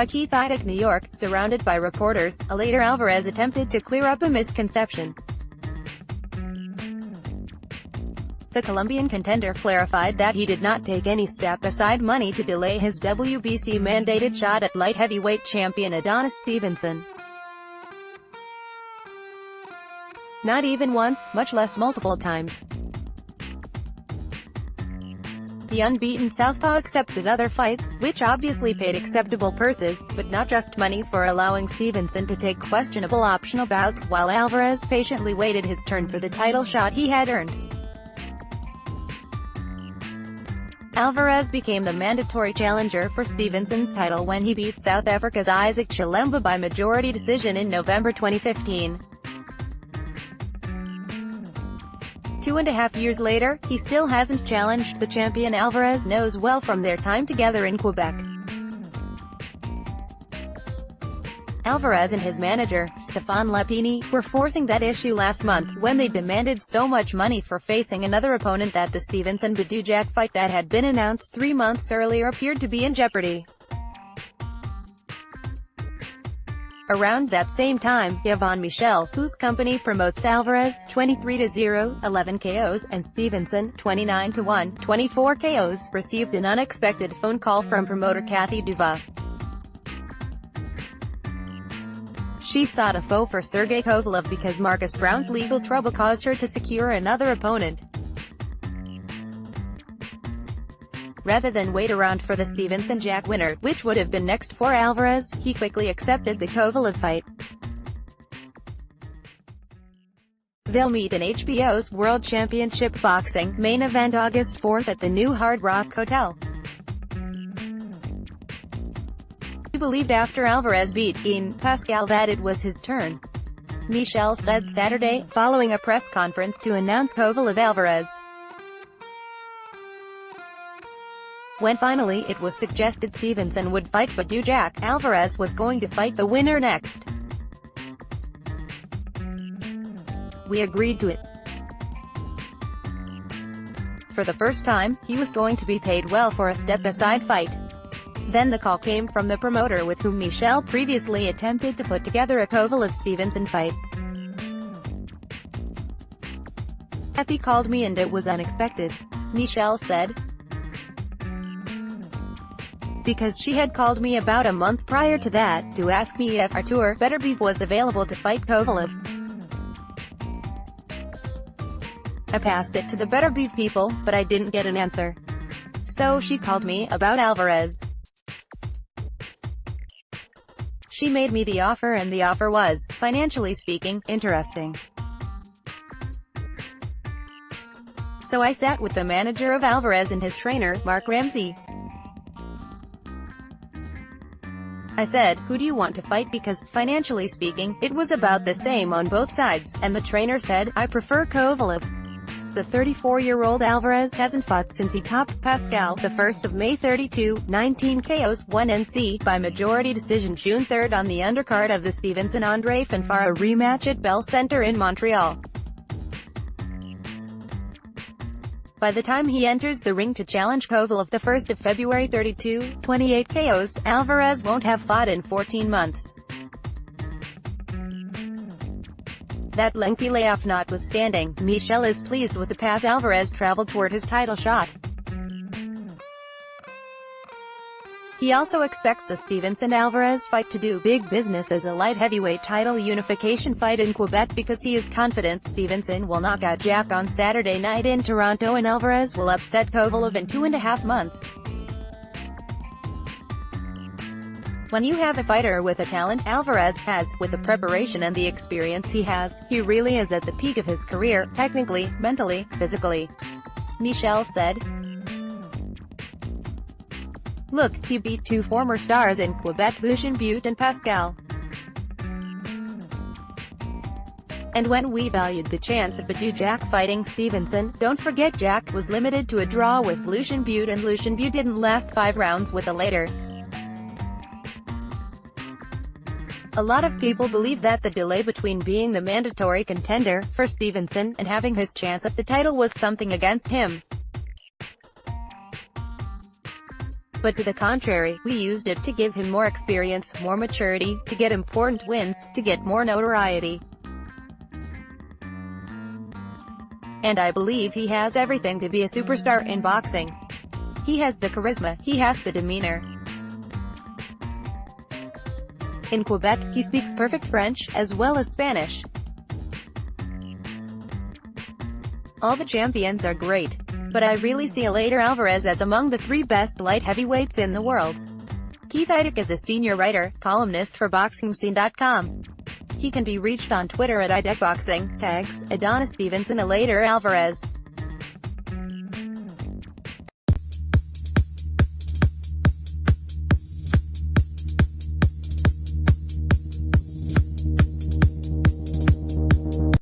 by Keith Idec New York. Surrounded by reporters, Eleider Alvarez attempted to clear up a misconception. The Colombian contender clarified that he did not take any step aside money to delay his WBC-mandated shot at light heavyweight champion Adonis Stevenson. Not even once, much less multiple times. The unbeaten southpaw accepted other fights, which obviously paid acceptable purses, but not just money, for allowing Stevenson to take questionable optional bouts while Alvarez patiently waited his turn for the title shot he had earned. Alvarez became the mandatory challenger for Stevenson's title when he beat South Africa's Isaac Chilemba by majority decision in November 2015. 2.5 years later, he still hasn't challenged the champion. Alvarez knows well from their time together in Quebec. Alvarez and his manager, Stéphane Lepini, were forcing that issue last month, when they demanded so much money for facing another opponent that the Stevenson-Bouts fight that had been announced 3 months earlier appeared to be in jeopardy. Around that same time, Yvon Michel, whose company promotes Alvarez, 23-0, 11 KOs, and Stevenson, 29-1, 24 KOs, received an unexpected phone call from promoter Cathy Duva. She sought a foe for Sergey Kovalev because Marcus Brown's legal trouble caused her to secure another opponent. Rather than wait around for the Stevenson-Jack winner, which would have been next for Alvarez, he quickly accepted the Kovalev fight. They'll meet in HBO's World Championship Boxing main event August 4th at the new Hard Rock Hotel. He believed after Alvarez beat Pascal that it was his turn. Michel said Saturday, following a press conference to announce Kovalev-Alvarez. When finally it was suggested Stevenson would fight Bouts, Alvarez was going to fight the winner next. We agreed to it. For the first time, he was going to be paid well for a step-aside fight. Then the call came from the promoter with whom Michel previously attempted to put together a Kovalev-Stevenson fight. Cathy called me and it was unexpected, Michel said. Because she had called me about a month prior to that, to ask me if Artur Beterbiev was available to fight Kovalev. I passed it to the Beterbiev people, but I didn't get an answer. So she called me about Alvarez. She made me the offer and the offer was, financially speaking, interesting. So I sat with the manager of Alvarez and his trainer, Mark Ramsey. I said, who do you want to fight, because, financially speaking, it was about the same on both sides, and the trainer said, I prefer Kovalev. The 34-year-old Alvarez hasn't fought since he topped Pascal, the 1st of May 32, 19 KOs, 1 NC, by majority decision June 3 on the undercard of the Stevenson-Andre Fanfara rematch at Bell Center in Montreal. By the time he enters the ring to challenge Kovalev the 1st of February 32, 28 KOs, Alvarez won't have fought in 14 months. That lengthy layoff notwithstanding, Michel is pleased with the path Alvarez traveled toward his title shot. He also expects the Stevenson-Alvarez fight to do big business as a light heavyweight title unification fight in Quebec because he is confident Stevenson will knock out Jack on Saturday night in Toronto and Alvarez will upset Kovalev in 2.5 months. When you have a fighter with the talent Alvarez has, with the preparation and the experience he has, he really is at the peak of his career, technically, mentally, physically. Michel said. Look, he beat 2 former stars in Quebec, Lucien Bouts and Pascal. And when we valued the chance of Bouts fighting Stevenson, don't forget Jack was limited to a draw with Lucien Bouts and Lucien Bouts didn't last 5 rounds with Eleider. A lot of people believe that the delay between being the mandatory contender for Stevenson and having his chance at the title was something against him. But to the contrary, we used it to give him more experience, more maturity, to get important wins, to get more notoriety. And I believe he has everything to be a superstar in boxing. He has the charisma, he has the demeanor. In Quebec, he speaks perfect French, as well as Spanish. All the champions are great, but I really see Eleider Alvarez as among the 3 best light heavyweights in the world. Keith Idec is a senior writer, columnist for BoxingScene.com. He can be reached on Twitter at IdecBoxing, tags, Adonis Stevenson, Eleider Alvarez.